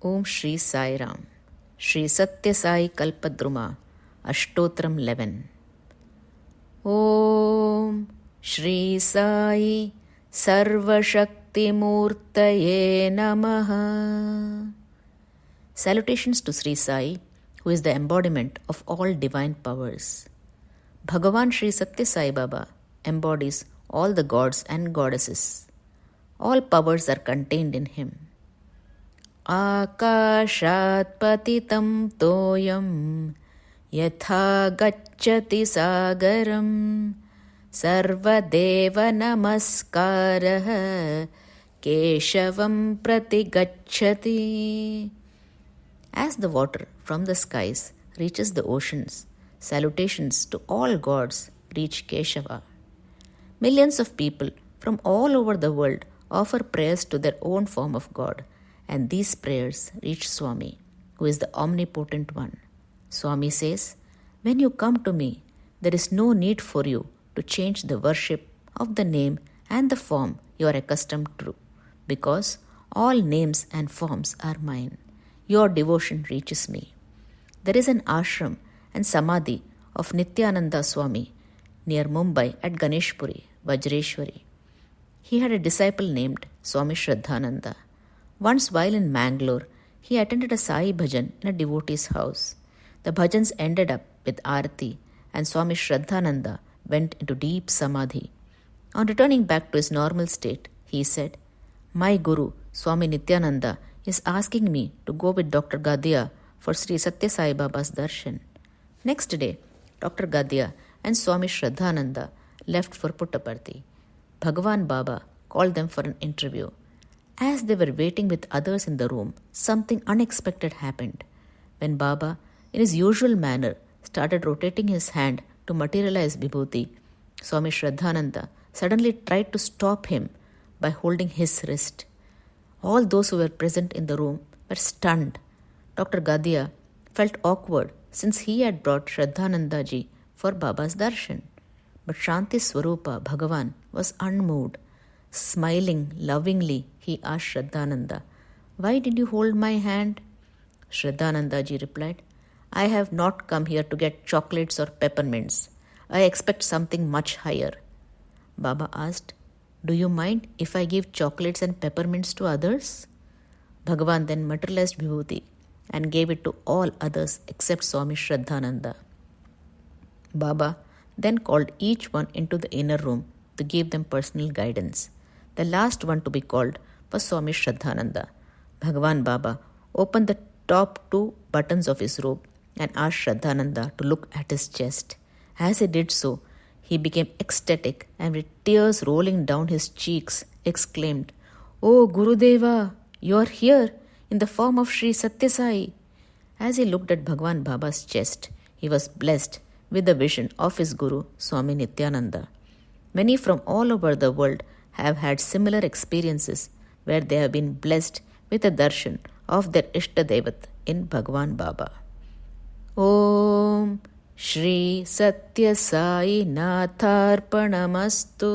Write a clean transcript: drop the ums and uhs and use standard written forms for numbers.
Om Shri Sai Ram. Shri Satya Sai Kalpadruma. Ashtotram 11. Om Shri Sai Sarvashakti Murtaye Namaha. Salutations to Sri Sai, who is the embodiment of all divine powers. Bhagavan Sri Satya Sai Baba embodies all the gods and goddesses. All powers are contained in him. Akashat patitam toyam yatha gacchati sagaram sarvadeva namaskaraha keshavam pratigacchati. As the water from the skies reaches the oceans, salutations to all gods reach Keshava. Millions of people from all over the world offer prayers to their own form of God, and these prayers reach Swami, who is the omnipotent one. Swami says, "When you come to me, there is no need for you to change the worship of the name and the form you are accustomed to, because all names and forms are mine. Your devotion reaches me." There is an ashram and samadhi of Nityananda Swami near Mumbai at Ganeshpuri, Vajreshwari. He had a disciple named Swami Shraddhananda. Once while in Mangalore, he attended a Sai bhajan in a devotee's house. The bhajans ended up with Aarti, and Swami Shraddhananda went into deep samadhi. On returning back to his normal state, he said, "My Guru, Swami Nityananda, is asking me to go with Dr. Gadia for Sri Satya Sai Baba's darshan." Next day, Dr. Gadia and Swami Shraddhananda left for Puttaparthi. Bhagavan Baba called them for an interview. As they were waiting with others in the room, something unexpected happened. When Baba, in his usual manner, started rotating his hand to materialize Vibhuti, Swami Shraddhananda suddenly tried to stop him by holding his wrist. All those who were present in the room were stunned. Dr. Gadia felt awkward since he had brought Shraddhananda ji for Baba's darshan. But Shanti Swarupa Bhagavan was unmoved. Smiling lovingly, he asked Shraddhananda, "Why did you hold my hand?" Shraddhananda ji replied, "I have not come here to get chocolates or peppermints. I expect something much higher." Baba asked, "Do you mind if I give chocolates and peppermints to others?" Bhagavan then materialized Vibhuti and gave it to all others except Swami Shraddhananda. Baba then called each one into the inner room to give them personal guidance. The last one to be called was Swami Shraddhananda. Bhagavan Baba opened the top 2 buttons of his robe and asked Shraddhananda to look at his chest. As he did so, he became ecstatic and with tears rolling down his cheeks, exclaimed, "Oh Gurudeva, you are here in the form of Sri Satya Sai." As he looked at Bhagavan Baba's chest, he was blessed with the vision of his Guru, Swami Nityananda. Many from all over the world have had similar experiences where they have been blessed with a darshan of their Ishtadevat in Bhagavan Baba. Om Shri Satya Sai Natharpanamastu.